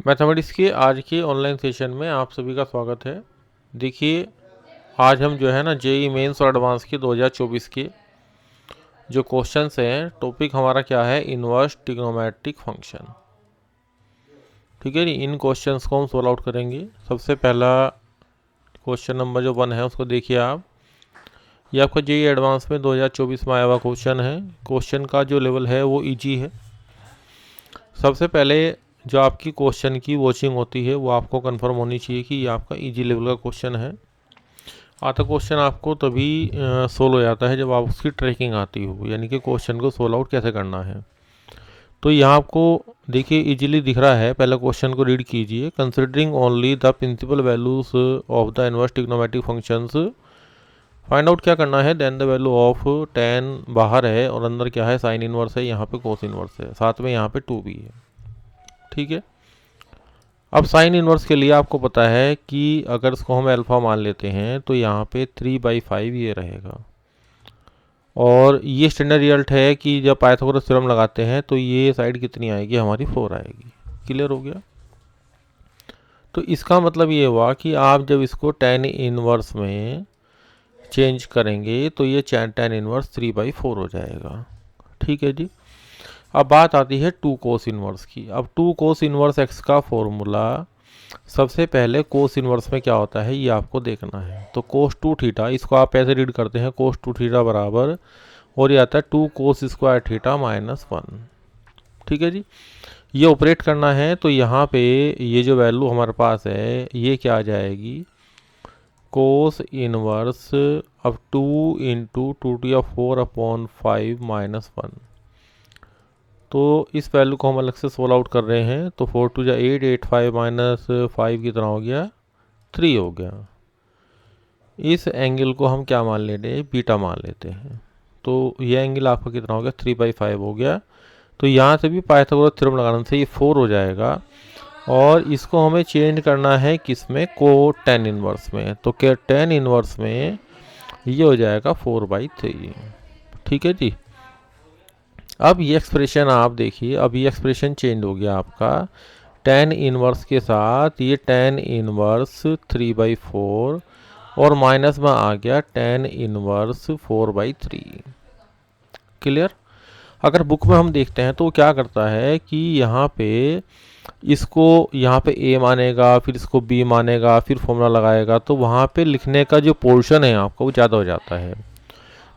Mathematics के आज के ऑनलाइन सेशन में आप सभी का स्वागत है। देखिए, आज हम जो है ना जेई मेंस और एडवांस के 2024 के जो क्वेश्चंस हैं, टॉपिक हमारा क्या है, इनवर्स ट्रिग्नोमेट्रिक फंक्शन। ठीक है जी, इन क्वेश्चंस को हम सोल्व आउट करेंगे। सबसे पहला क्वेश्चन नंबर जो 1 है उसको देखिए आप। ये आपका जेई एडवांस में 2024 में आया हुआ क्वेश्चन है। क्वेश्चन का जो लेवल है वो ईजी है। सबसे पहले जो आपकी क्वेश्चन की वॉचिंग होती है वो आपको कंफर्म होनी चाहिए कि ये आपका इजी लेवल का क्वेश्चन है। आता क्वेश्चन आपको तभी सोल्व हो जाता है जब आप उसकी ट्रैकिंग आती हो, यानी कि क्वेश्चन को सोल्व आउट कैसे करना है। तो यहाँ आपको देखिए इजीली दिख रहा है। पहले क्वेश्चन को रीड कीजिए। Considering only the principal values of the inverse trigonometric functions, find out क्या करना है। Then the value of tan बाहर है और अंदर क्या है, साइन इनवर्स है, यहाँ पे कोस इनवर्स है, साथ में यहाँ पे 2 भी है। ठीक है, अब साइन इनवर्स के लिए आपको पता है कि अगर इसको हम अल्फा मान लेते हैं तो यहाँ पे 3/5 ये रहेगा। और ये स्टैंडर्ड रिजल्ट है कि जब पाइथागोरस थ्योरम लगाते हैं तो ये साइड कितनी आएगी, हमारी 4 आएगी। क्लियर हो गया। तो इसका मतलब ये हुआ कि आप जब इसको tan इनवर्स में चेंज करेंगे तो ये tan इनवर्स 3/4 हो जाएगा। ठीक है जी। अब बात आती है 2 कोस इनवर्स की। अब 2 कोस इनवर्स एक्स का फॉर्मूला, सबसे पहले कोस इनवर्स में क्या होता है ये आपको देखना है। तो कोस 2 थीटा, इसको आप ऐसे रीड करते हैं, कोस 2 थीटा बराबर, और ये आता है 2 कोस स्क्वायर थीटा -1। ठीक है जी। ये ऑपरेट करना है तो यहाँ पे ये जो वैल्यू हमारे पास है ये क्या आ जाएगी, कोस इनवर्स अब 2 इंटू 2^4/5 -1। तो इस वैल्यू को हम अलग से सोल्व आउट कर रहे हैं। तो 4 2 8, 8 5 -5 कितना हो गया, 3 हो गया। इस एंगल को हम क्या मान लेते हैं, बीटा मान लेते हैं। तो ये एंगल आपका कितना हो गया, 3/5 हो गया। तो यहाँ से भी पाइथागोरस थ्योरम लगाने से ये 4 हो जाएगा। और इसको हमें चेंज करना है किस में, को tan इनवर्स में। तो क्या tan इनवर्स में ये हो जाएगा 4/3। ठीक है जी। अब ये एक्सप्रेशन आप देखिए, अब ये एक्सप्रेशन चेंज हो गया आपका। tan इनवर्स के साथ ये tan इनवर्स 3/4 और माइनस में आ गया tan इनवर्स 4/3। क्लियर। अगर बुक में हम देखते हैं तो क्या करता है कि यहाँ पे इसको यहाँ पे a मानेगा, फिर इसको b मानेगा, फिर फॉर्मूला लगाएगा, तो वहाँ पे लिखने का जो पोर्शन है आपका वो ज़्यादा हो जाता है।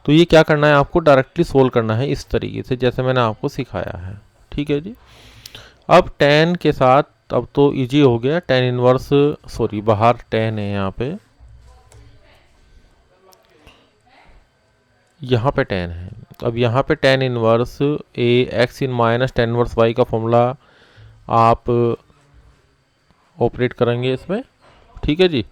तो ये क्या करना है, आपको डायरेक्टली सोल्व करना है इस तरीके से जैसे मैंने आपको सिखाया है। ठीक है जी। अब tan के साथ अब तो इजी हो गया। tan इनवर्स, सॉरी बाहर tan है, यहाँ पे tan है। अब यहाँ पे tan inverse a x in minus tan inverse y का फॉर्मूला आप ऑपरेट करेंगे इसमें। ठीक है जी।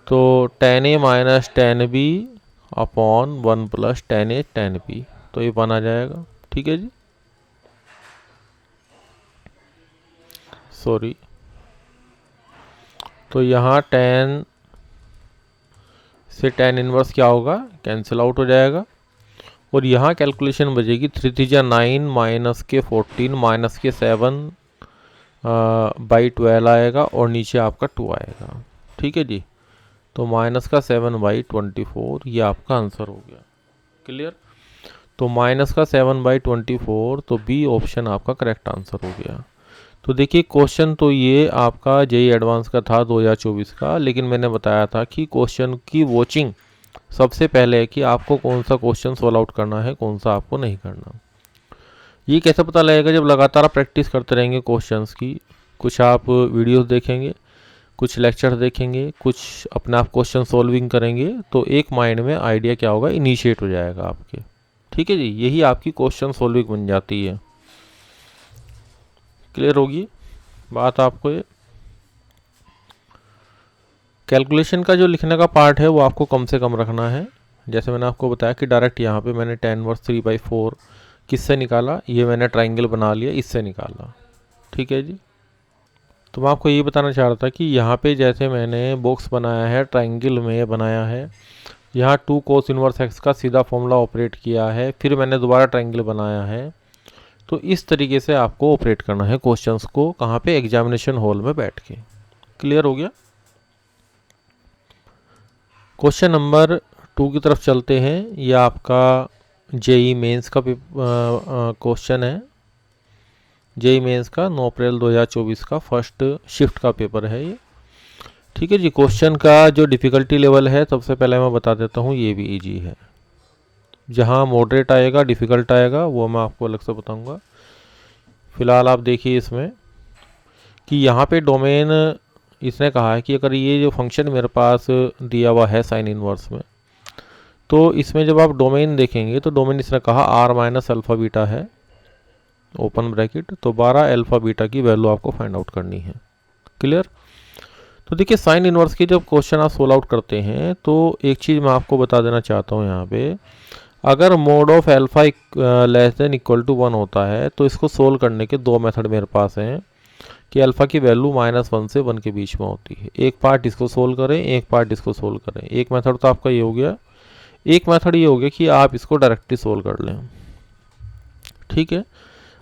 तो tan a minus tan b upon 1 + tan a tan b, तो ये 1 आ जाएगा। ठीक है जी। सॉरी, तो यहाँ tan से tan इनवर्स क्या होगा, कैंसिल आउट हो जाएगा। और यहाँ कैलकुलेशन बचेगी 3 3 9 माइनस के 14 माइनस के 7/12 आएगा और नीचे आपका 2 आएगा। ठीक है जी। तो माइनस का 7/24, ये आपका आंसर हो गया। क्लियर। तो माइनस का 7/24, तो बी ऑप्शन आपका करेक्ट आंसर हो गया। तो देखिए क्वेश्चन तो ये आपका जेई एडवांस का था 2024 का, लेकिन मैंने बताया था कि क्वेश्चन की वॉचिंग सबसे पहले है कि आपको कौन सा क्वेश्चन सॉल्व आउट करना है, कौन सा आपको नहीं करना। ये कैसे पता लगेगा, जब लगातार आप प्रैक्टिस करते रहेंगे क्वेश्चंस की। कुछ आप वीडियोस देखेंगे, कुछ लेक्चर देखेंगे, कुछ अपने आप क्वेश्चन सॉल्विंग करेंगे, तो एक माइंड में आइडिया क्या होगा, इनिशिएट हो जाएगा आपके। ठीक है जी। यही आपकी क्वेश्चन सॉल्विंग बन जाती है। क्लियर होगी बात आपको। ये कैलकुलेशन का जो लिखने का पार्ट है वो आपको कम से कम रखना है। जैसे मैंने आपको बताया कि डायरेक्ट यहाँ पे मैंने tan इनवर्स 3/4 किससे निकाला, ये मैंने ट्राइंगल बना लिया, इससे निकाला। ठीक है जी। तो मैं आपको ये बताना चाह रहा था कि यहाँ पे जैसे मैंने बॉक्स बनाया है, ट्राइंगल में बनाया है, यहाँ 2 कोस इनवर्स एक्स का सीधा फॉर्मूला ऑपरेट किया है, फिर मैंने दोबारा ट्राइंगल बनाया है। तो इस तरीके से आपको ऑपरेट करना है क्वेश्चंस को, कहाँ पे, एग्जामिनेशन हॉल में बैठ के। क्लियर हो गया। क्वेश्चन नंबर 2 की तरफ चलते हैं। यह आपका जेई मेंस का क्वेश्चन है। जेई मेंस का 9 अप्रैल 2024 का फर्स्ट शिफ्ट का पेपर है ये। ठीक है जी। क्वेश्चन का जो डिफ़िकल्टी लेवल है, सबसे पहले मैं बता देता हूँ, ये भी इजी है। जहाँ मॉडरेट आएगा, डिफ़िकल्ट आएगा, वो मैं आपको अलग से बताऊँगा। फिलहाल आप देखिए इसमें कि यहाँ पे डोमेन इसने कहा है कि अगर ये जो फंक्शन मेरे पास दिया हुआ है साइन इनवर्स में, तो इसमें जब आप डोमेन देखेंगे तो डोमेन इसने कहा आर माइनस अल्फ़ा बीटा है, ओपन ब्रैकेट, तो 12 अल्फ़ा बीटा की वैल्यू आपको फाइंड आउट करनी है। क्लियर। तो देखिए साइन इनवर्स की जब क्वेश्चन आप सोल्व आउट करते हैं तो एक चीज़ मैं आपको बता देना चाहता हूँ यहाँ पे, अगर mode of alpha less than equal to 1 होता है तो इसको सोल्व करने के 2 मेथड मेरे पास हैं कि अल्फ़ा की वैल्यू -1 से 1 के बीच में होती है। एक पार्ट इसको सोल्व करें, एक पार्ट इसको सोल्व करें। एक मेथड तो आपका ये हो गया। एक मेथड ये हो गया कि आप इसको डायरेक्टली सोल्व कर लें। ठीक है।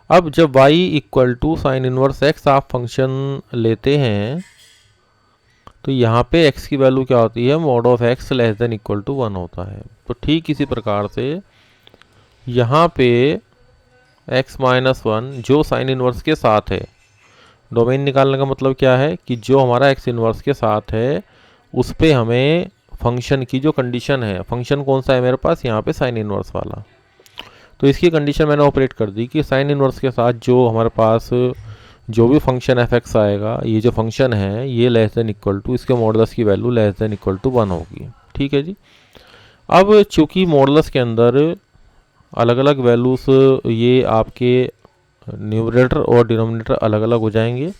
अब जब y equal to sine inverse x आप फंक्शन लेते हैं तो यहाँ पे x की वैल्यू क्या होती है, mod of x less than equal to 1 होता है। तो ठीक इसी प्रकार से यहाँ पे x माइनस 1 जो साइन इनवर्स के साथ है, डोमेन निकालने का मतलब क्या है कि जो हमारा x इनवर्स के साथ है उस पे हमें फंक्शन की जो कंडीशन है, फंक्शन कौन सा है मेरे पास यहाँ पे, साइन इनवर्स वाला, तो इसकी कंडीशन मैंने ऑपरेट कर दी कि साइन इनवर्स के साथ जो हमारे पास जो भी फंक्शन एफ एक्स आएगा, ये जो फंक्शन है ये लेस देन इक्वल टू, इसके मॉडुलस की value less than equal to 1 होगी। ठीक है जी। अब चूंकि मॉडुलस के अंदर अलग अलग वैल्यूज, ये आपके न्यूमरेटर और डिनोमिनेटर अलग अलग हो जाएंगे,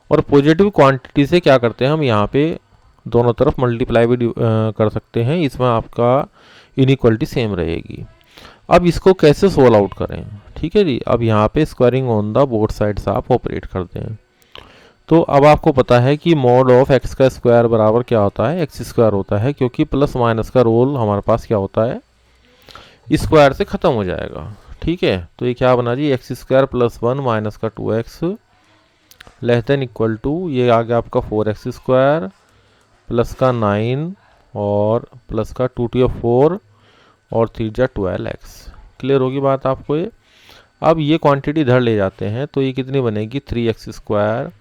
और पॉजिटिव क्वांटिटी से क्या करते हैं हम, यहाँ पे दोनों तरफ मल्टीप्लाई भी कर सकते हैं, इसमें आपका इनइक्वालिटी सेम रहेगी। अब इसको कैसे सोल्व आउट करें। ठीक है जी। अब यहाँ पे squaring on the both sides आप ऑपरेट करते हैं। तो अब आपको पता है कि मॉड ऑफ एक्स का स्क्वायर बराबर क्या होता है, एक्स स्क्वायर होता है, क्योंकि प्लस माइनस का रोल हमारे पास क्या होता है, स्क्वायर से ख़त्म हो जाएगा। ठीक है। तो ये क्या बना जी, एक्स स्क्वायर प्लस 1 माइनस का 2x less than equal to, ये आ गया आपका 4x स्क्वायर प्लस का 9 और प्लस का 2t4 और 3 जा 12x। क्लियर होगी बात आपको ये। अब ये क्वांटिटी इधर ले जाते हैं तो ये कितनी बनेगी, 3x स्क्वायर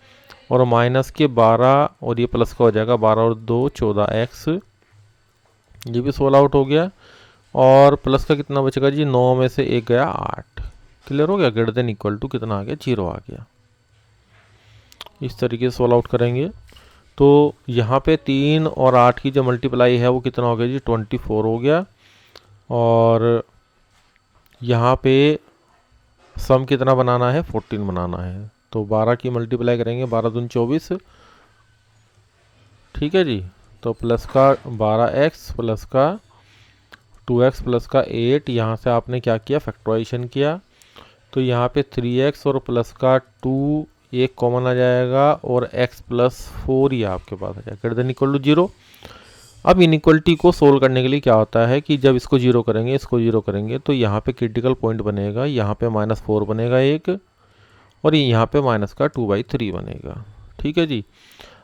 और माइनस के 12 और ये प्लस का हो जाएगा 12 और 2 14x, ये भी सोल्व आउट हो गया। और प्लस का कितना बचेगा जी, 9 में से 1 गया 8। क्लियर हो गया। ग्रेटर देन इक्वल टू कितना आ गया, 0 आ गया। इस तरीके से सोल्व आउट करेंगे तो यहाँ पे 3 और 8 की जो मल्टीप्लाई है वो कितना हो गया जी, 24 हो गया। और यहाँ पे सम कितना बनाना है, 14 बनाना है, तो 12 की मल्टीप्लाई करेंगे, 12 दूनी 24। ठीक है जी। तो प्लस का 12x प्लस का 2x प्लस का 8, यहाँ से आपने क्या किया, फैक्टराइजेशन किया, तो यहाँ पे 3x और प्लस का 2 एक कॉमन आ जाएगा और x प्लस 4 ये आपके पास आ जाएगा, ग्रेटर देन इक्वल टू 0। अब इनइक्वलिटी को सोल्व करने के लिए क्या होता है कि जब इसको 0 करेंगे, इसको 0 करेंगे, तो यहाँ पे क्रिटिकल पॉइंट बनेगा, यहाँ पे -4 बनेगा एक, और यहाँ पे माइनस का 2/3 बनेगा। ठीक है जी।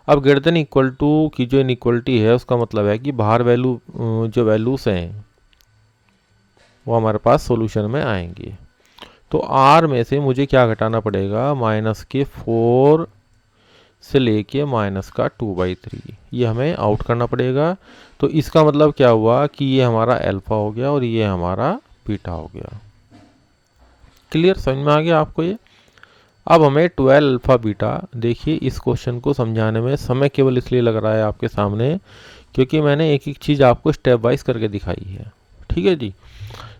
अब ग्रेटर देन इक्वल टू की जो इनइक्वलिटी है उसका मतलब है कि बाहर वैल्यू जो वैल्यूज हैं वो हमारे पास सॉल्यूशन में आएंगे। तो r में से मुझे क्या घटाना पड़ेगा, -4 से लेके माइनस का 2/3, ये हमें आउट करना पड़ेगा। तो इसका मतलब क्या हुआ कि ये हमारा अल्फा हो गया और ये हमारा बीटा हो गया। क्लियर, समझ में आ गया आपको ये। अब हमें 12 अल्फा बीटा, देखिए इस क्वेश्चन को समझाने में समय केवल इसलिए लग रहा है आपके सामने क्योंकि मैंने एक एक चीज़ आपको स्टेप वाइज करके दिखाई है। ठीक है जी।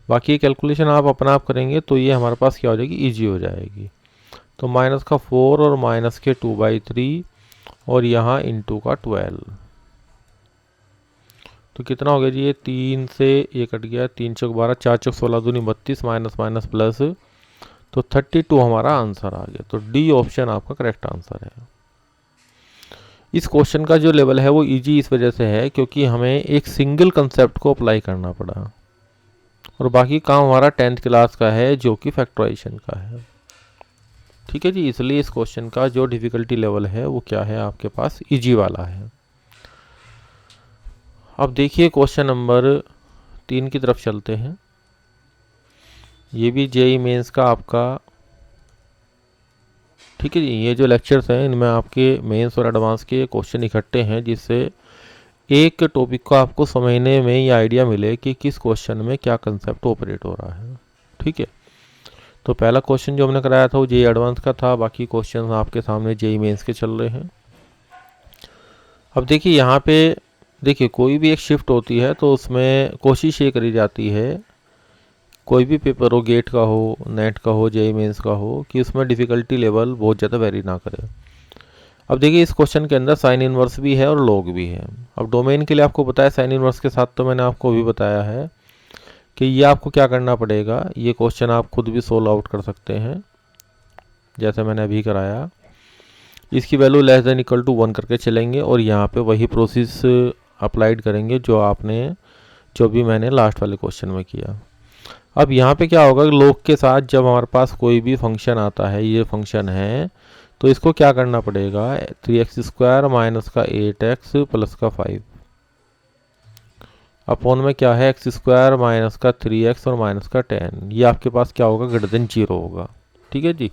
बाकी कैलकुलेशन आप अपना आप करेंगे तो ये हमारे पास क्या हो जाएगी, ईजी हो जाएगी। तो माइनस का 4 और माइनस के 2/3 और यहाँ इंटू का 12, तो कितना हो गया जी, ये 3 से ये कट गया, 3 चौक 12, 4 चौक 16, दूनी 32, माइनस माइनस प्लस, तो 32 हमारा आंसर आ गया। तो डी ऑप्शन आपका करेक्ट आंसर है। इस क्वेश्चन का जो लेवल है वो इजी इस वजह से है क्योंकि हमें एक सिंगल कंसेप्ट को अप्लाई करना पड़ा। और बाकी काम हमारा 10th क्लास का है जो कि फैक्टराइजेशन का है। ठीक है जी, इसलिए इस क्वेश्चन का जो डिफ़िकल्टी लेवल है वो क्या है आपके पास, इजी वाला है। अब देखिए क्वेश्चन नंबर 3 की तरफ चलते हैं। ये भी जेई मेंस का आपका, ठीक है जी, ये जो लेक्चर्स हैं इनमें आपके मेंस और एडवांस के क्वेश्चन इकट्ठे हैं जिससे एक टॉपिक को आपको समझने में ये आइडिया मिले कि किस क्वेश्चन में क्या कंसेप्ट ऑपरेट हो रहा है। ठीक है, तो पहला क्वेश्चन जो हमने कराया था वो जेई एडवांस का था, बाकी क्वेश्चन आपके सामने जेई मेंस के चल रहे हैं। अब देखिए यहाँ पे देखिए कोई भी एक शिफ्ट होती है तो उसमें कोशिश ये करी जाती है, कोई भी पेपर हो, गेट का हो, नेट का हो, जेई मेंस का हो, कि उसमें डिफ़िकल्टी लेवल बहुत ज़्यादा वेरी ना करे। अब देखिए इस क्वेश्चन के अंदर साइन इनवर्स भी है और लॉग भी है। अब डोमेन के लिए आपको बताया साइन इनवर्स के साथ, तो मैंने आपको भी बताया है कि ये आपको क्या करना पड़ेगा, ये क्वेश्चन आप खुद भी सोल्व आउट कर सकते हैं जैसे मैंने अभी कराया। इसकी value less than equal to 1 करके चलेंगे और यहाँ पे वही प्रोसेस अप्लाइड करेंगे जो भी मैंने लास्ट वाले क्वेश्चन में किया। अब यहाँ पे क्या होगा, लॉग के साथ जब हमारे पास कोई भी फंक्शन आता है, ये फंक्शन है, तो इसको क्या करना पड़ेगा, 3x² माइनस का 8x प्लस का 5 अपॉन में क्या है x² माइनस का 3x और माइनस का 10, ये आपके पास क्या होगा, ग्रेटर देन 0 होगा। ठीक है जी,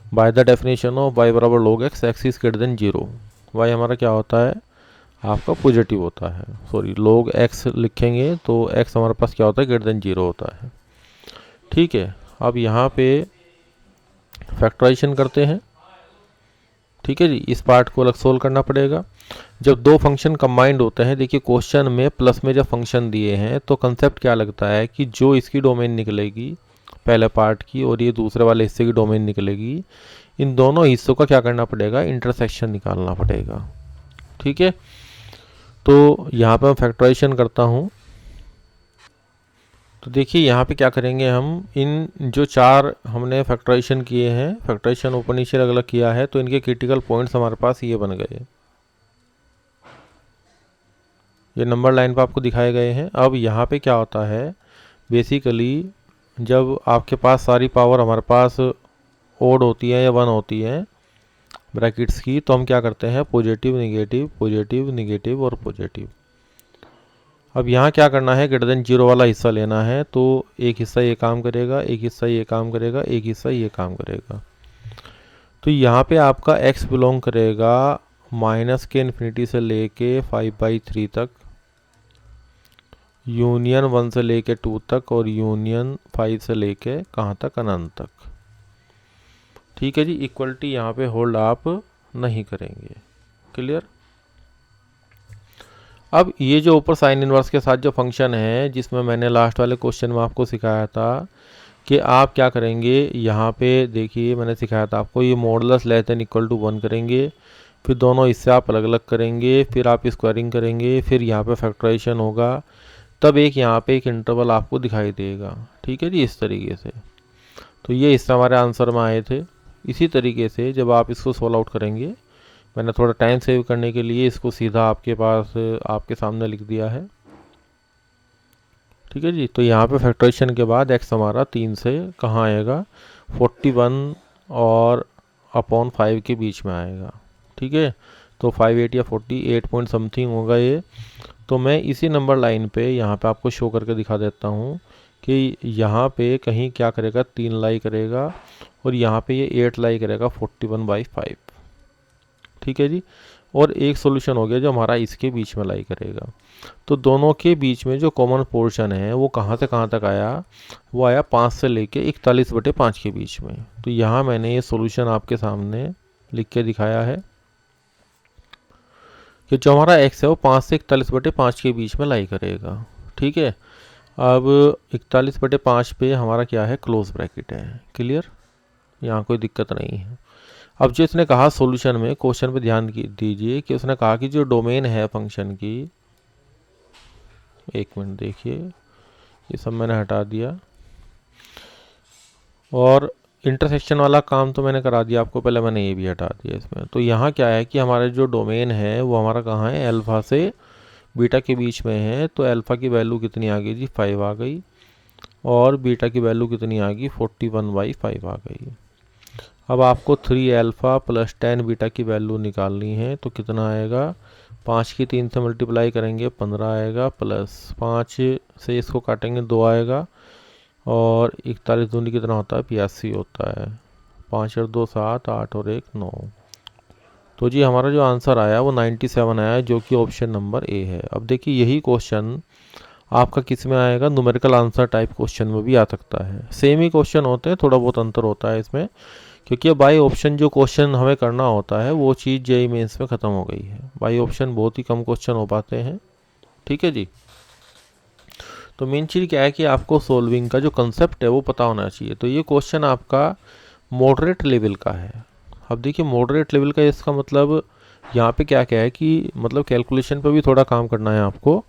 by the definition of y बराबर log x, x is greater than 0, y हमारा क्या होता है, आपका पॉजिटिव होता है, सॉरी log x लिखेंगे तो x हमारे पास क्या होता है, ग्रेटर देन 0 होता है। ठीक है, अब यहाँ पे फैक्टराइजेशन करते हैं। ठीक है जी, इस पार्ट को अलग सोल्व करना पड़ेगा। जब दो फंक्शन कंबाइंड होते हैं, देखिए क्वेश्चन में प्लस में जब फंक्शन दिए हैं तो कंसेप्ट क्या लगता है कि जो इसकी डोमेन निकलेगी पहले पार्ट की और ये दूसरे वाले हिस्से की डोमेन निकलेगी, इन दोनों हिस्सों का क्या करना पड़ेगा, इंटरसेक्शन निकालना पड़ेगा। ठीक है, तो यहाँ पे मैं फैक्टराइजेशन करता हूँ। तो देखिए यहाँ पे क्या करेंगे, हम इन जो चार हमने फैक्टराइजेशन किए हैं, फैक्टराइजेशन ऊपर नीचे अलग अलग किया है, तो इनके क्रिटिकल पॉइंट्स हमारे पास ये बन गए, ये नंबर लाइन पे आपको दिखाए गए हैं। अब यहाँ पे क्या होता है, बेसिकली जब आपके पास सारी पावर हमारे पास ओड होती है या 1 होती है ब्रैकेट्स की, तो हम क्या करते हैं, पॉजिटिव नेगेटिव पॉजिटिव नेगेटिव और पॉजिटिव। अब यहाँ क्या करना है, ग्रेटर देन 0 वाला हिस्सा लेना है, तो एक हिस्सा ये काम करेगा, एक हिस्सा ये काम करेगा, एक हिस्सा ये काम करेगा। तो यहाँ पे आपका x बिलोंग करेगा माइनस के इन्फिनिटी से लेके 5/3 तक, यूनियन 1 से लेके 2 तक और यूनियन 5 से लेके कहाँ तक, अनंत तक। ठीक है जी, इक्वलिटी यहाँ पे होल्ड आप नहीं करेंगे। क्लियर। अब ये जो ऊपर साइन इनवर्स के साथ जो फंक्शन है, जिसमें मैंने लास्ट वाले क्वेश्चन में आपको सिखाया था कि आप क्या करेंगे, यहाँ पे देखिए मैंने सिखाया था आपको, ये modulus less than equal to 1 करेंगे, फिर दोनों इससे आप अलग अलग करेंगे, फिर आप स्क्वायरिंग करेंगे, फिर यहाँ पे फैक्टराइजेशन होगा, तब एक यहाँ पे एक इंटरवल आपको दिखाई देगा। ठीक है जी, इस तरीके से। तो ये हिस्सा हमारे आंसर में आए थे। इसी तरीके से जब आप इसको सोल्व आउट करेंगे, मैंने थोड़ा टाइम सेव करने के लिए इसको सीधा आपके पास आपके सामने लिख दिया है। ठीक है जी, तो यहाँ पे फैक्टराइजेशन के बाद x हमारा 3 से कहाँ आएगा, 41 और अपॉन 5 के बीच में आएगा। ठीक है, तो 58 या 48 पॉइंट समथिंग होगा ये। तो मैं इसी नंबर लाइन पे यहाँ पे आपको शो करके दिखा देता हूँ कि यहाँ पे कहीं क्या करेगा, 3 लाई करेगा और यहाँ पे ये 8 लाई करेगा 41/5। ठीक है जी, और एक सॉल्यूशन हो गया जो हमारा इसके बीच में लाई करेगा। तो दोनों के बीच में जो कॉमन पोर्शन है वो कहाँ से कहाँ तक आया, वो आया 5 से लेके 41/5 के बीच में। तो यहाँ मैंने ये सॉल्यूशन आपके सामने लिख के दिखाया है कि जो हमारा x है वो 5 से 41/5 के बीच में लाई करेगा। ठीक है, अब 41/5 पे हमारा क्या है, क्लोज ब्रैकेट है। क्लियर, यहाँ कोई दिक्कत नहीं है। अब जो इसने कहा सॉल्यूशन में, क्वेश्चन पे ध्यान दीजिए कि उसने कहा कि जो डोमेन है फंक्शन की, एक मिनट देखिए, ये सब मैंने हटा दिया और इंटरसेक्शन वाला काम तो मैंने करा दिया आपको पहले, मैंने ये भी हटा दिया इसमें। तो यहाँ क्या है कि हमारा जो डोमेन है वो हमारा कहाँ है, अल्फा से बीटा के बीच में है। तो अल्फा की वैल्यू कितनी आ गई जी, 5 आ गई। और बीटा की वैल्यू कितनी आ गई 41/5 आ गई। अब आपको 3 अल्फ़ा प्लस 10 बीटा की वैल्यू निकालनी है, तो कितना आएगा 5 की 3 से मल्टीप्लाई करेंगे 15 आएगा, प्लस 5 से इसको काटेंगे 2 आएगा, और 41 दूनी कितना होता है 82 होता है। 5 और 2 7, 8 और 1 9। तो जी हमारा जो आंसर आया वो 97 आया, जो कि ऑप्शन नंबर ए है। अब देखिए यही क्वेश्चन आपका किस में आएगा, न्यूमेरिकल आंसर टाइप क्वेश्चन में भी आ सकता है। सेम ही क्वेश्चन होते हैं, थोड़ा बहुत अंतर होता है इसमें, क्योंकि बाई ऑप्शन जो क्वेश्चन हमें करना होता है वो चीज़ जेईई मेंस में ख़त्म हो गई है। बाई ऑप्शन बहुत ही कम क्वेश्चन हो पाते हैं। ठीक है जी। तो मेन चीज़ क्या है कि आपको सोल्विंग का जो कंसेप्ट है वो पता होना चाहिए। तो ये क्वेश्चन आपका मॉडरेट लेवल का है। अब देखिए मॉडरेट लेवल का इसका मतलब यहाँ पे क्या क्या है कि मतलब कैलकुलेशन पे भी थोड़ा काम करना है आपको,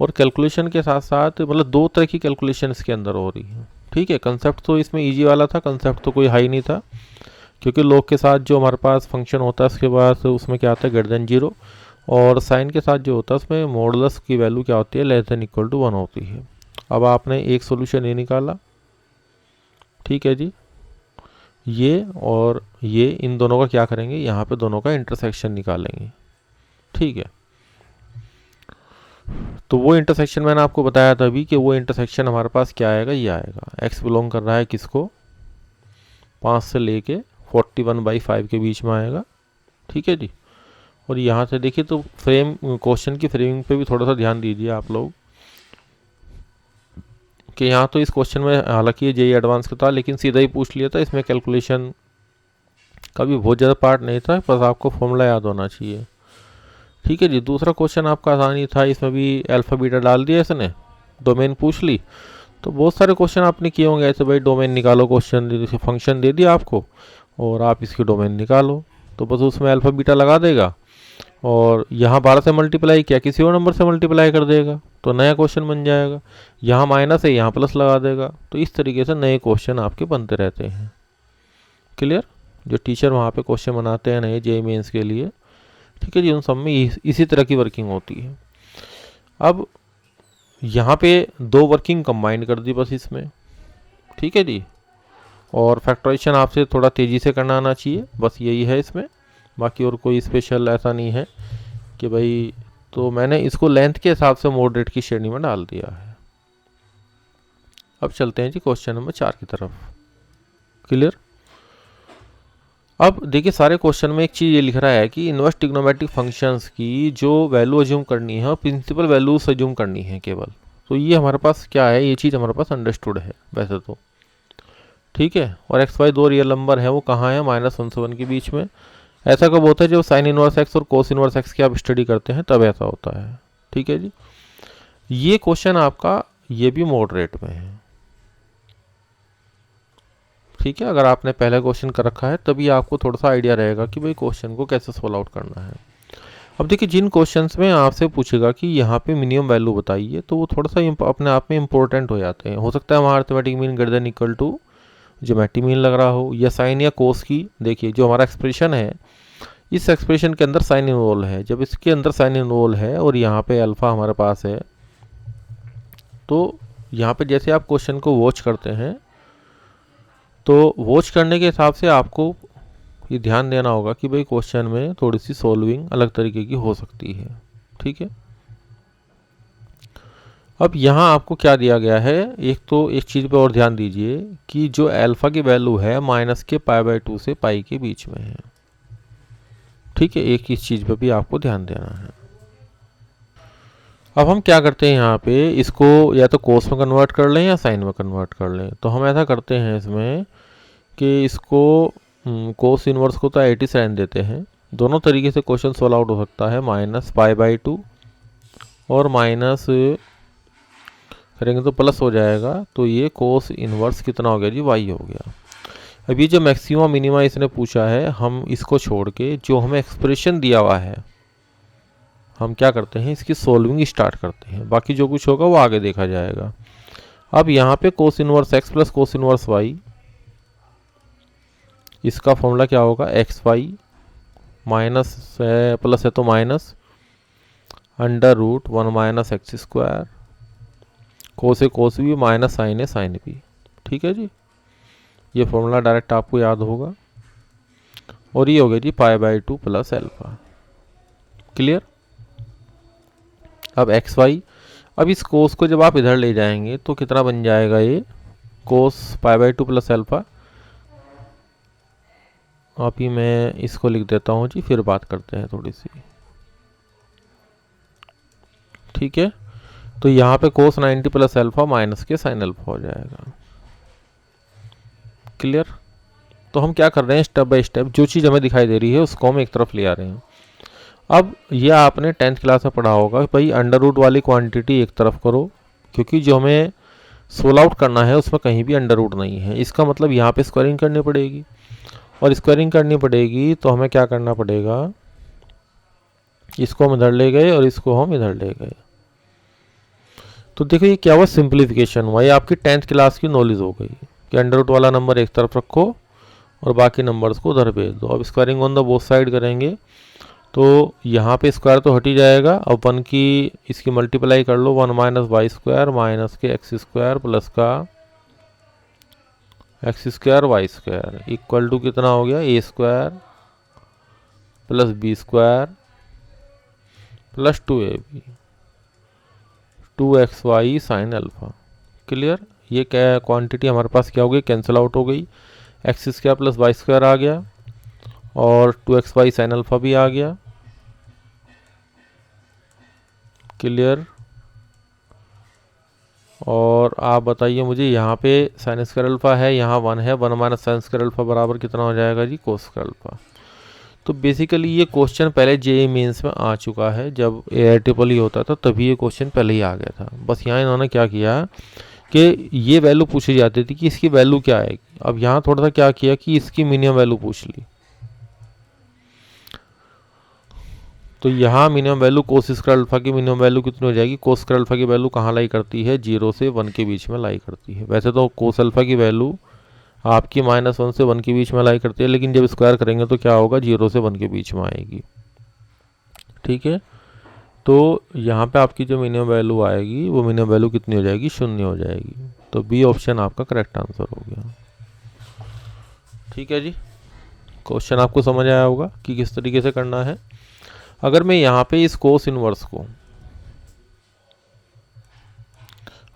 और कैलकुलेशन के साथ साथ मतलब 2 तरह की कैलकुलेशन इसके अंदर हो रही है। ठीक है, कंसेप्ट तो इसमें इजी वाला था, कंसेप्ट तो कोई हाई नहीं था, क्योंकि लॉग के साथ जो हमारे पास फंक्शन होता है उसके बाद उसमें क्या आता है ग्रेटर देन 0, और साइन के साथ जो होता है उसमें मॉडुलस की वैल्यू क्या होती है लेस देन इक्वल टू 1 होती है। अब आपने एक सोल्यूशन ये निकाला, ठीक है जी, ये और ये इन दोनों का क्या करेंगे, यहाँ पे दोनों का इंटरसेक्शन निकालेंगे। ठीक है, तो वो इंटरसेक्शन मैंने आपको बताया था अभी कि वो इंटरसेक्शन हमारे पास क्या आएगा, ये आएगा। एक्स बिलोंग कर रहा है किसको, 5 से लेके 41/5 के बीच में आएगा। ठीक है जी। और यहाँ से देखिए तो फ्रेम क्वेश्चन की फ्रेमिंग पे भी थोड़ा सा ध्यान दीजिए आप लोग, कि यहाँ तो इस क्वेश्चन में हालांकि ये जेईई एडवांस का था लेकिन सीधा ही पूछ लिया था, इसमें कैलकुलेशन का भी बहुत ज़्यादा पार्ट नहीं था, बस आपको फॉर्मूला याद होना चाहिए। ठीक है जी। दूसरा क्वेश्चन आपका आसानी था, इसमें भी अल्फा बीटा डाल दिया इसने, डोमेन पूछ ली। तो बहुत सारे क्वेश्चन आपने किए होंगे ऐसे, भाई डोमेन निकालो, क्वेश्चन फंक्शन दे दिया आपको और आप इसकी डोमेन निकालो, तो बस उसमें अल्फा बीटा लगा देगा, और यहाँ 12 से मल्टीप्लाई किया किसी और नंबर से मल्टीप्लाई कर देगा तो नया क्वेश्चन बन जाएगा। यहाँ माइनस है यहाँ प्लस लगा देगा। तो इस तरीके से नए क्वेश्चन आपके बनते रहते हैं। क्लियर? जो टीचर वहाँ पे क्वेश्चन बनाते हैं नए जेईई मेंस के लिए, ठीक है जी, उन सब में इसी तरह की वर्किंग होती है। अब यहाँ पे 2 वर्किंग कंबाइन कर दी बस इसमें। ठीक है जी। और फैक्टराइजेशन आपसे थोड़ा तेज़ी से करना आना चाहिए, बस यही है इसमें, बाकी और कोई स्पेशल ऐसा नहीं है कि भाई। तो मैंने इसको लेंथ के हिसाब से मॉडरेट की श्रेणी में डाल दिया है। अब चलते हैं जी क्वेश्चन नंबर 4 की तरफ। क्लियर? अब देखिए सारे क्वेश्चन में एक चीज़ ये लिख रहा है कि इनवर्स ट्रिग्नोमेट्रिक फंक्शंस की जो वैल्यू अज्यूम करनी है प्रिंसिपल वैल्यूज अज्यूम करनी है केवल। तो ये हमारे पास क्या है, ये चीज़ हमारे पास अंडरस्टूड है वैसे तो। ठीक है, और एक्स वाई 2 रियल नंबर है, वो कहाँ है, -1 से 1 के बीच में। ऐसा कब होता है जब साइन इनवर्स एक्स और कोस इनवर्स एक्स की आप स्टडी करते हैं तब ऐसा होता है। ठीक है जी। ये क्वेश्चन आपका ये भी मॉडरेट में है। ठीक है, अगर आपने पहला क्वेश्चन कर रखा है तभी आपको थोड़ा सा आइडिया रहेगा कि भाई क्वेश्चन को कैसे सॉल्व आउट करना है। अब देखिए जिन क्वेश्चंस में आपसे पूछेगा कि यहाँ पे मिनिमम वैल्यू बताइए, तो वो थोड़ा सा अपने आप में इंपॉर्टेंट हो जाते हैं। हो सकता है हमारा arithmetic mean greater than equal to geometric mean लग रहा हो, या साइन या कोस की। देखिए जो हमारा एक्सप्रेशन है, इस एक्सप्रेशन के अंदर साइन इन्वॉल्व है, जब इसके अंदर साइन इन्वॉल्व है और यहाँ पे अल्फा हमारे पास है, तो यहाँ पे जैसे आप क्वेश्चन को वॉच करते हैं, तो वॉच करने के हिसाब से आपको ये ध्यान देना होगा कि भाई क्वेश्चन में थोड़ी सी सॉल्विंग अलग तरीके की हो सकती है। ठीक है, अब यहाँ आपको क्या दिया गया है, एक तो एक चीज़ पे और ध्यान दीजिए कि जो अल्फा की वैल्यू है माइनस के π/2 से पाई के बीच में है। ठीक है, एक इस चीज़ पे भी आपको ध्यान देना है। अब हम क्या करते हैं यहाँ पे, इसको या तो कोस में कन्वर्ट कर लें या साइन में कन्वर्ट कर लें। तो हम ऐसा करते हैं इसमें कि इसको कोस इनवर्स को तो 80 साइन देते हैं। दोनों तरीके से क्वेश्चन सॉल्व आउट हो सकता है, -π/2 और माइनस करेंगे तो प्लस हो जाएगा। तो ये कोस इनवर्स कितना हो गया जी, y हो गया। अब ये जो मैक्सिमम मिनिमा इसने पूछा है, हम इसको छोड़ के जो हमें एक्सप्रेशन दिया हुआ है हम क्या करते हैं, इसकी सोल्विंग स्टार्ट करते हैं। बाकी जो कुछ होगा वो आगे देखा जाएगा। अब यहाँ पे cos inverse x plus cos inverse y, इसका फॉर्मूला क्या होगा, एक्स वाई माइनस है प्लस है तो माइनस √1 - x² कोस ए कोस बी माइनस साइन ए साइन बी। ठीक है जी, ये फॉर्मूला डायरेक्ट आपको याद होगा। और ये हो गया जी π/2 प्लस एल्फा। क्लियर। अब एक्स वाई, अब इस कोस को जब आप इधर ले जाएंगे तो कितना बन जाएगा, ये कोस π/2 प्लस एल्फा। आप ही मैं इसको लिख देता हूँ जी, फिर बात करते हैं थोड़ी सी। ठीक है, तो यहाँ पे कोस 90 प्लस एल्फा माइनस के साइन एल्फा हो जाएगा। क्लियर। तो हम क्या कर रहे हैं, स्टेप बाय स्टेप जो चीज़ हमें दिखाई दे रही है उसको हम एक तरफ ले आ रहे हैं। अब ये आपने 10th क्लास में पढ़ा होगा भाई, अंडर रूट वाली क्वांटिटी एक तरफ करो, क्योंकि जो हमें सोल्व आउट करना है उसमें कहीं भी अंडर रूट नहीं है। इसका मतलब यहाँ पे स्क्वायरिंग करनी पड़ेगी, और स्क्वायरिंग करनी पड़ेगी तो हमें क्या करना पड़ेगा, इसको हम इधर ले गए और इसको हम इधर ले गए। तो देखो ये क्या हुआ, सिंप्लीफिकेशन हुआ। ये आपकी 10th क्लास की नॉलेज हो गई कि अंडर रूट वाला नंबर एक तरफ रखो और बाकी नंबर्स को उधर भेज दो। अब squaring on the both side करेंगे तो यहाँ पे स्क्वायर तो हट ही जाएगा। अब 1 की इसकी मल्टीप्लाई कर लो, 1 माइनस वाई स्क्वायर माइनस के एक्स स्क्वायर प्लस का x square y square equal to कितना हो गया, a square plus b square plus 2ab 2xy sine alpha. Clear. ये क्या क्वांटिटी हमारे पास क्या हो गई, कैंसिल आउट हो गई। X square plus y square आ गया और 2xy साइन अल्फा भी आ गया। क्लियर। और आप बताइए मुझे, यहाँ पे साइन स्क्वायर अल्फा है, यहाँ 1 है, 1 माइनस साइन स्क्वायर अल्फा बराबर कितना हो जाएगा जी, कोस स्क्वायर अल्फा। तो बेसिकली ये क्वेश्चन पहले जेईई मेंस में आ चुका है, जब AIEEE होता था तभी ये क्वेश्चन पहले ही आ गया था। बस यहाँ इन्होंने क्या किया कि ये वैल्यू पूछी जाती थी कि इसकी वैल्यू क्या आएगी। अब यहाँ थोड़ा सा क्या किया कि इसकी मिनिमम वैल्यू पूछ ली। तो यहाँ minimum value cos square alpha की मिनिमम वैल्यू कितनी हो जाएगी, कोस स्क्वायर अल्फा की वैल्यू कहाँ लाई करती है, 0 से 1 के बीच में लाई करती है। वैसे तो कोस अल्फा की वैल्यू आपकी -1 से 1 के बीच में लाई करती है, लेकिन जब स्क्वायर करेंगे तो क्या होगा, 0 से 1 के बीच में आएगी। ठीक है, तो यहाँ पे आपकी जो मिनिमम वैल्यू आएगी वो मिनिमम वैल्यू कितनी हो जाएगी, 0 हो जाएगी। तो बी ऑप्शन आपका करेक्ट आंसर हो गया। ठीक है जी, क्वेश्चन आपको समझ आया होगा कि किस तरीके से करना है। अगर मैं यहाँ पे इस कोस इनवर्स को,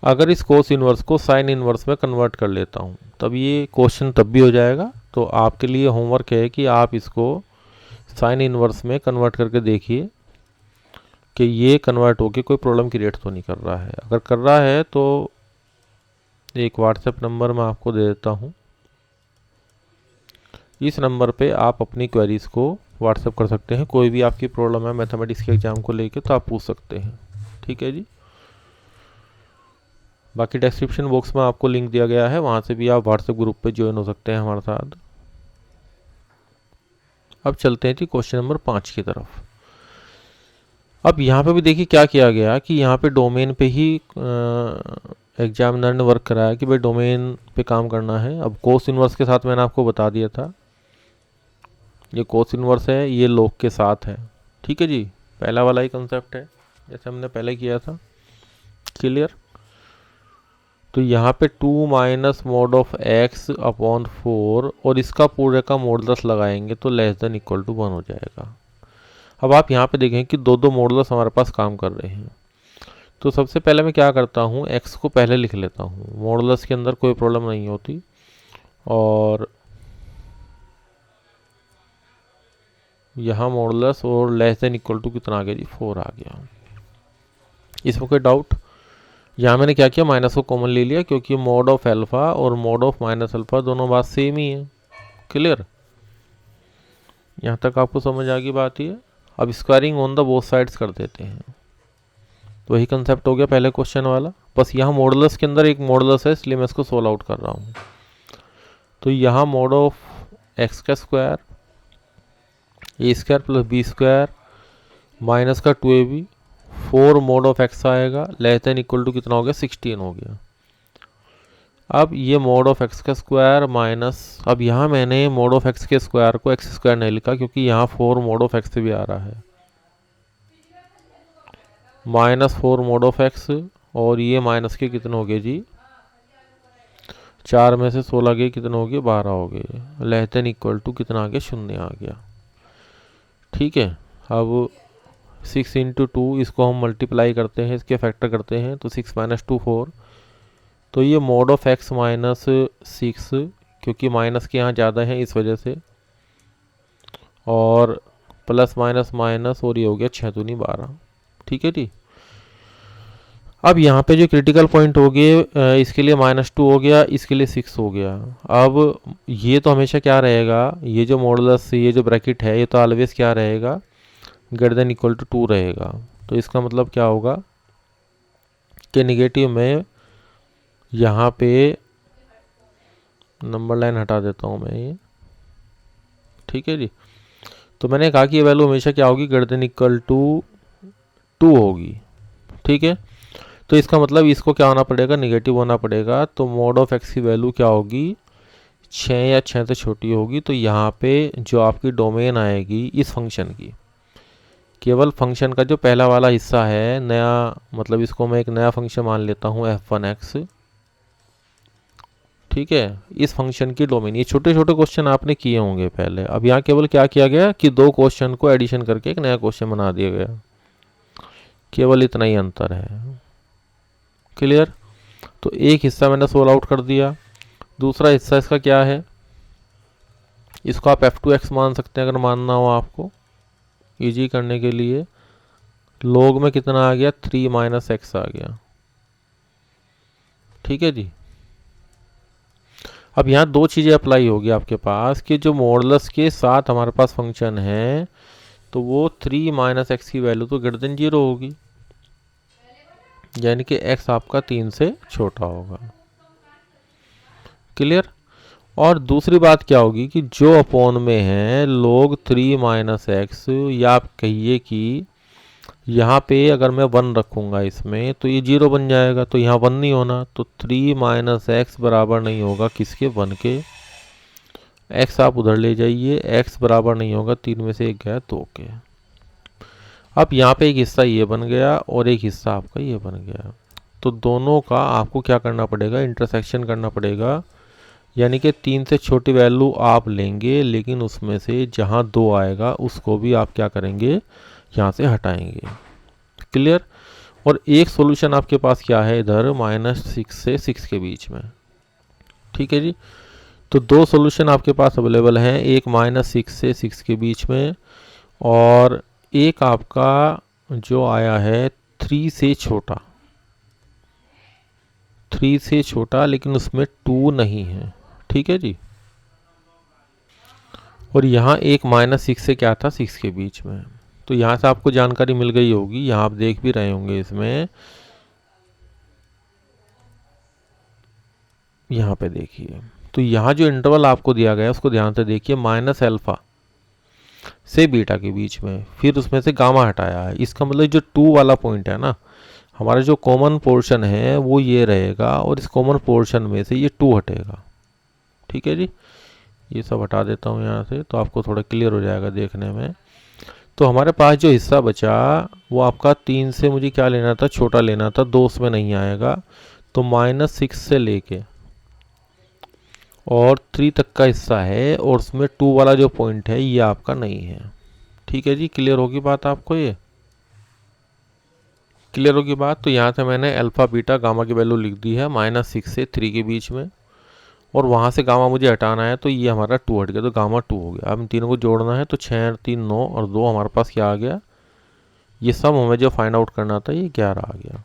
अगर इस कोस इनवर्स को साइन इनवर्स में कन्वर्ट कर लेता हूँ तब ये क्वेश्चन तब भी हो जाएगा। तो आपके लिए होमवर्क है कि आप इसको साइन इनवर्स में कन्वर्ट करके देखिए कि ये कन्वर्ट होके कोई प्रॉब्लम क्रिएट तो नहीं कर रहा है। अगर कर रहा है तो एक व्हाट्सएप नंबर मैं आपको दे देता हूँ, इस नंबर पे आप अपनी क्वेरीज को व्हाट्सएप कर सकते हैं। कोई भी आपकी प्रॉब्लम है मैथमेटिक्स के एग्जाम को लेके तो आप पूछ सकते हैं। ठीक है जी, बाकी डिस्क्रिप्शन बॉक्स में आपको लिंक दिया गया है, वहाँ से भी आप व्हाट्सएप ग्रुप पे ज्वाइन हो सकते हैं हमारे साथ। अब चलते हैं जी क्वेश्चन नंबर 5 की तरफ। अब यहाँ पे भी देखिए क्या किया गया कि यहाँ पे डोमेन पे ही एग्जामिनर ने वर्क कराया कि भाई डोमेन पे काम करना है। अब कोस इनवर्स के साथ मैंने आपको बता दिया था, ये कोस इनवर्स है, ये लॉग के साथ है। ठीक है जी, पहला वाला ही कंसेप्ट है जैसे हमने पहले किया था। क्लियर। तो यहाँ पे 2 minus mod of x upon 4 और इसका पूरे का मॉडुलस लगाएंगे तो लेस देन इक्वल टू 1 हो जाएगा। अब आप यहाँ पे देखें कि दो मॉडुलस हमारे पास काम कर रहे हैं। तो सबसे पहले मैं क्या करता हूँ, x को पहले लिख लेता हूँ, मॉडुलस के अंदर कोई प्रॉब्लम नहीं होती। और यहाँ मॉडुलस और लेस देन इक्वल टू कितना आ गया जी, 4 आ गया। इसमें कोई डाउट। यहाँ मैंने क्या किया, माइनस को कॉमन ले लिया क्योंकि मॉड ऑफ एल्फा और मॉड ऑफ माइनस अल्फा दोनों बात सेम ही है। क्लियर। यहाँ तक आपको समझ आ गई बात ये। अब squaring on the both sides कर देते हैं, तो वही कंसेप्ट हो गया पहले क्वेश्चन वाला। बस यहाँ मॉडुलस के अंदर एक मॉडुलस है इसलिए मैं इसको सोल्व आउट कर रहा हूँ। तो यहाँ मॉड ऑफ एक्स का square a square plus b square minus का 2ab 4 मॉड ऑफ एक्स आएगा, लेस देन इक्वल टू कितना हो गया, 16 हो गया। अब ये मॉड ऑफ एक्स का स्क्वायर माइनस, अब यहाँ मैंने मॉड ऑफ एक्स के स्क्वायर को एक्स स्क्वायर नहीं लिखा क्योंकि यहाँ 4 मॉड ऑफ एक्स भी आ रहा है, -4 मॉड ऑफ एक्स और ये माइनस के कितने हो गए जी, 4 में से 16 के कितने हो गए, 12 हो गए। लेस देन इक्वल टू कितना आ गया, 0 आ गया। ठीक है, अब 6 इंटू 2 इसको हम मल्टीप्लाई करते हैं, इसके फैक्टर करते हैं, तो 6 माइनस 2 4। तो ये मोड ऑफ x माइनस 6, क्योंकि माइनस के यहाँ ज़्यादा है इस वजह से, और प्लस माइनस माइनस, और ये हो गया 6 दूनी 12। ठीक है जी। अब यहाँ पे जो क्रिटिकल पॉइंट हो गए, इसके लिए -2 हो गया, इसके लिए 6 हो गया। अब ये तो हमेशा क्या रहेगा, ये जो मॉडुलस, ये जो ब्रैकेट है, ये तो ऑलवेज क्या रहेगा, ग्रेटर देन इक्वल टू 2 रहेगा। तो इसका मतलब क्या होगा कि निगेटिव में यहाँ पे नंबर लाइन हटा देता हूँ मैं ये। ठीक है जी। तो मैंने कहा कि ये वैल्यू हमेशा क्या होगी, ग्रेटर देन इक्वल टू 2 होगी। ठीक है, तो इसका मतलब इसको क्या होना पड़ेगा, निगेटिव होना पड़ेगा। तो मोड ऑफ एक्स की वैल्यू क्या होगी, 6 या 6 से छोटी होगी। तो यहाँ पे जो आपकी डोमेन आएगी इस फंक्शन की, केवल फंक्शन का जो पहला वाला हिस्सा है नया, मतलब इसको मैं एक नया फंक्शन मान लेता हूँ f1x। ठीक है, इस फंक्शन की डोमेन, ये छोटे छोटे क्वेश्चन आपने किए होंगे पहले। अब यहाँ केवल क्या किया गया कि 2 क्वेश्चन को एडिशन करके एक नया क्वेश्चन बना दिया गया, केवल इतना ही अंतर है। क्लियर। तो एक हिस्सा मैंने सोल्व आउट कर दिया, दूसरा हिस्सा इसका क्या है, इसको आप f2x मान सकते हैं अगर मानना हो आपको, इजी करने के लिए। log में कितना आ गया, 3 माइनस एक्स आ गया। ठीक है जी। अब यहाँ 2 चीज़ें अप्लाई होगी आपके पास कि जो मॉडुलस के साथ हमारे पास फंक्शन है, तो वो 3 माइनस एक्स की वैल्यू तो ग्रेटर देन 0 होगी, यानी कि x आपका 3 से छोटा होगा। क्लियर। और दूसरी बात क्या होगी कि जो अपॉन में है log 3 माइनस एक्स, या आप कहिए कि यहाँ पे अगर मैं 1 रखूँगा इसमें तो ये 0 बन जाएगा, तो यहाँ 1 नहीं होना। तो 3 माइनस एक्स बराबर नहीं होगा किसके, 1 के। x आप उधर ले जाइए, x बराबर नहीं होगा 3 में से 1 गया 2 के। अब यहाँ पे एक हिस्सा ये बन गया और एक हिस्सा आपका ये बन गया। तो दोनों का आपको क्या करना पड़ेगा, इंटरसेक्शन करना पड़ेगा, यानी कि 3 से छोटी वैल्यू आप लेंगे, लेकिन उसमें से जहाँ 2 आएगा उसको भी आप क्या करेंगे, यहाँ से हटाएंगे। क्लियर। और एक सॉल्यूशन आपके पास क्या है इधर, -6 से 6 के बीच में। ठीक है जी। तो 2 सॉल्यूशन आपके पास अवेलेबल हैं, एक -6 से 6 के बीच में, और एक आपका जो आया है 3 से छोटा, 3 से छोटा लेकिन उसमें 2 नहीं है। ठीक है जी। और यहाँ एक -6 से क्या था, 6 के बीच में। तो यहाँ से आपको जानकारी मिल गई होगी, यहाँ आप देख भी रहे होंगे इसमें, यहाँ पे देखिए। तो यहाँ जो इंटरवल आपको दिया गया है उसको ध्यान से देखिए, -अल्फा से बीटा के बीच में, फिर उसमें से गामा हटाया है। इसका मतलब जो 2 वाला पॉइंट है ना, हमारा जो कॉमन पोर्शन है वो ये रहेगा, और इस कॉमन पोर्शन में से ये 2 हटेगा। ठीक है जी। ये सब हटा देता हूँ यहाँ से, तो आपको थोड़ा क्लियर हो जाएगा देखने में। तो हमारे पास जो हिस्सा बचा वो आपका 3 से मुझे क्या लेना था, छोटा लेना था, 2 उसमें नहीं आएगा। तो -6 से लेके और 3 तक का हिस्सा है, और उसमें 2 वाला जो पॉइंट है ये आपका नहीं है। ठीक है जी। क्लियर होगी बात आपको, ये क्लियर होगी बात। तो यहाँ से मैंने अल्फा बीटा गामा की वैल्यू लिख दी है -6 से 3 के बीच में, और वहाँ से गामा मुझे हटाना है, तो ये हमारा 2 हट गया, तो गामा 2 हो गया। अब इन तीनों को जोड़ना है, तो 6 3 9 और 2 हमारे पास क्या आ गया, ये सब हमें जो फाइंड आउट करना था ये 11 आ गया।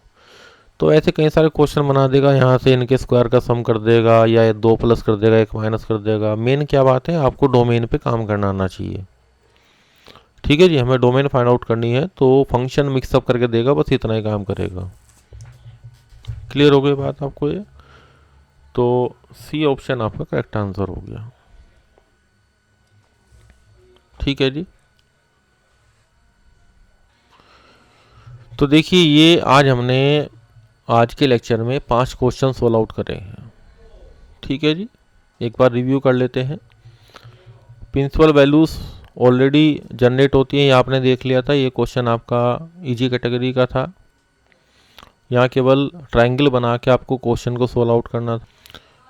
तो ऐसे कई सारे क्वेश्चन बना देगा, यहाँ से इनके स्क्वायर का सम कर देगा, या 2 प्लस कर देगा, 1 माइनस कर देगा। मेन क्या बात है, आपको डोमेन पे काम करना आना चाहिए। ठीक है जी। हमें डोमेन फाइंड आउट करनी है, तो फंक्शन मिक्सअप करके देगा, बस इतना ही काम करेगा। क्लियर हो गई बात आपको ये। तो सी ऑप्शन आपका करेक्ट आंसर हो गया। ठीक है जी। तो देखिए, ये आज हमने आज के लेक्चर में 5 क्वेश्चन सोल्व आउट करे हैं। ठीक है जी। एक बार रिव्यू कर लेते हैं। प्रिंसिपल वैल्यूज ऑलरेडी जनरेट होती हैं, ये आपने देख लिया था, ये क्वेश्चन आपका इजी कैटेगरी का था। यहाँ केवल ट्रायंगल बना के आपको क्वेश्चन को सोल्व आउट करना था।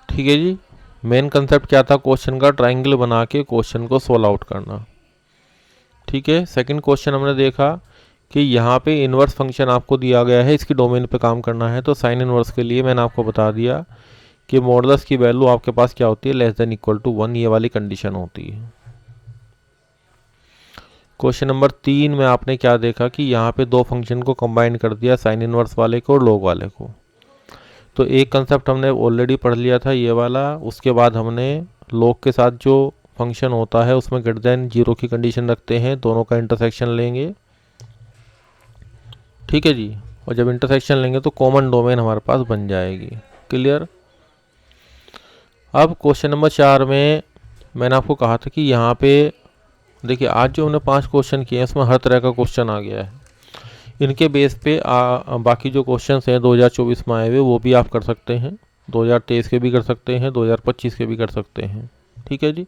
ठीक है जी, मेन कंसेप्ट क्या था क्वेश्चन का? ट्रायंगल बना के क्वेश्चन को सोल्व आउट करना। ठीक है, सेकंड क्वेश्चन हमने देखा कि यहाँ पे इन्वर्स फंक्शन आपको दिया गया है, इसकी डोमेन पे काम करना है। तो साइन इन्वर्स के लिए मैंने आपको बता दिया कि मॉडुलस की वैल्यू आपके पास क्या होती है? लेस देन इक्वल टू 1, ये वाली कंडीशन होती है। क्वेश्चन नंबर 3 में आपने क्या देखा कि यहाँ पे दो फंक्शन को कंबाइन कर दिया, साइन इनवर्स वाले को और लॉग वाले को। तो एक कंसेप्ट हमने ऑलरेडी पढ़ लिया था, ये वाला। उसके बाद हमने लॉग के साथ जो फंक्शन होता है उसमें ग्रेटर देन 0 की कंडीशन रखते हैं, दोनों का इंटरसेक्शन लेंगे। ठीक है जी, और जब इंटरसेक्शन लेंगे तो कॉमन डोमेन हमारे पास बन जाएगी। क्लियर? अब क्वेश्चन नंबर 4 में मैंने आपको कहा था कि यहाँ पे देखिए, आज जो हमने 5 क्वेश्चन किए हैं उसमें हर तरह का क्वेश्चन आ गया है। इनके बेस पे बाकी जो क्वेश्चंस हैं 2024 में आए हुए वो भी आप कर सकते हैं, 2023 के भी कर सकते हैं, 2025 के भी कर सकते हैं। ठीक है जी।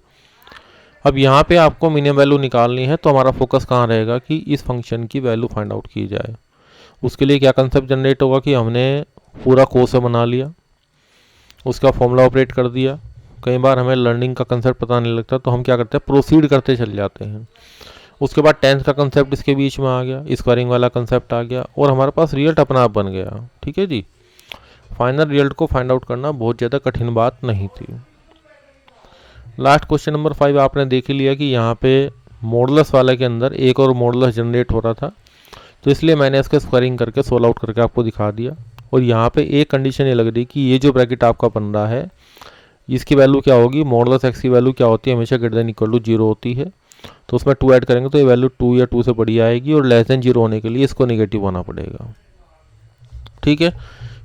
अब यहाँ पे आपको मिनिमम वैल्यू निकालनी है, तो हमारा फोकस कहाँ रहेगा कि इस फंक्शन की वैल्यू फाइंड आउट की जाए। उसके लिए क्या कंसेप्ट जनरेट होगा कि हमने पूरा कोर्स बना लिया, उसका फॉर्मूला ऑपरेट कर दिया। कई बार हमें लर्निंग का कंसेप्ट पता नहीं लगता, तो हम क्या करते हैं, प्रोसीड करते चले जाते हैं। उसके बाद टेंस का कंसेप्ट इसके बीच में आ गया, स्क्वायरिंग वाला कंसेप्ट आ गया, और हमारे पास रिजल्ट अपना आप बन गया। ठीक है जी, फाइनल रिजल्ट को फाइंड आउट करना बहुत ज़्यादा कठिन बात नहीं थी। लास्ट क्वेश्चन नंबर 5 आपने देख ही लिया कि यहाँ पे मॉडुलस वाले के अंदर एक और मॉडुलस जनरेट हो रहा था, तो इसलिए मैंने इसका स्क्वायरिंग करके सोल्व आउट करके आपको दिखा दिया। और यहाँ पे एक कंडीशन ये लग रही कि ये जो ब्रैकेट आपका बन रहा है इसकी वैल्यू क्या होगी? मॉडुलस एक्स की वैल्यू क्या होती है? हमेशा ग्रेटर देन इक्वल टू 0 होती है। तो उसमें 2 ऐड करेंगे तो ये वैल्यू 2 या 2 से बड़ी आएगी, और लेस देन 0 होने के लिए इसको नेगेटिव होना पड़ेगा। ठीक है,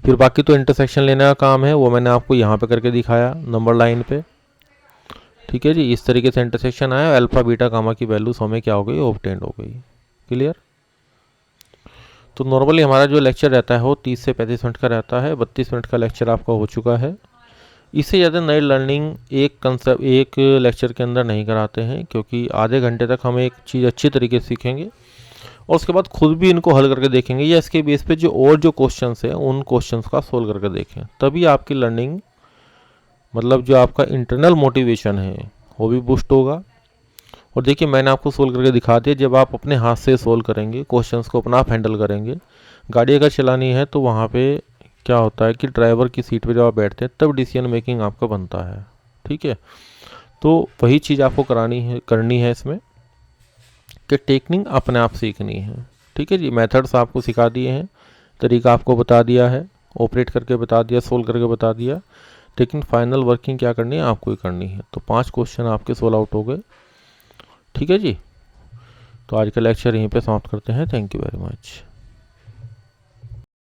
फिर बाकी तो इंटरसेक्शन लेने का काम है, वो मैंने आपको यहाँ पे करके दिखाया नंबर लाइन पे। ठीक है जी, इस तरीके से इंटरसेक्शन आया, अल्फा बीटा गामा की वैल्यूज हमें क्या हो गई? ऑब्टेन्ड हो गई। क्लियर? तो नॉर्मली हमारा जो लेक्चर रहता है वो 30 से 35 मिनट का रहता है। 32 मिनट का लेक्चर आपका हो चुका है। इससे ज़्यादा नई लर्निंग एक लेक्चर के अंदर नहीं कराते हैं, क्योंकि आधे घंटे तक हम एक चीज़ अच्छी तरीके से सीखेंगे और उसके बाद खुद भी इनको हल करके देखेंगे, या इसके बेस पे जो क्वेश्चंस हैं उन क्वेश्चंस का सोल्व करके देखें। तभी आपकी लर्निंग, मतलब जो आपका इंटरनल मोटिवेशन है वो भी बूस्ट होगा। और देखिए, मैंने आपको सोल्व करके दिखा दिया। जब आप अपने हाथ से सोल्व करेंगे, क्वेश्चंस को अपना आप हैंडल करेंगे, गाड़ी अगर चलानी है तो वहाँ पे क्या होता है कि ड्राइवर की सीट पे जब आप बैठते हैं तब डिसीजन मेकिंग आपका बनता है। ठीक है, तो वही चीज़ आपको करनी है इसमें, कि टेक्निक अपने आप सीखनी है। ठीक है जी, मेथड्स आपको सिखा दिए हैं, तरीका आपको बता दिया है, ऑपरेट करके बता दिया, सोल्व करके बता दिया, लेकिन फाइनल वर्किंग क्या करनी है? आपको ही करनी है। तो 5 क्वेश्चन आपके सोल्व आउट हो गए। ठीक है जी, तो आज का लेक्चर यहीं पे समाप्त करते हैं। Thank you very much.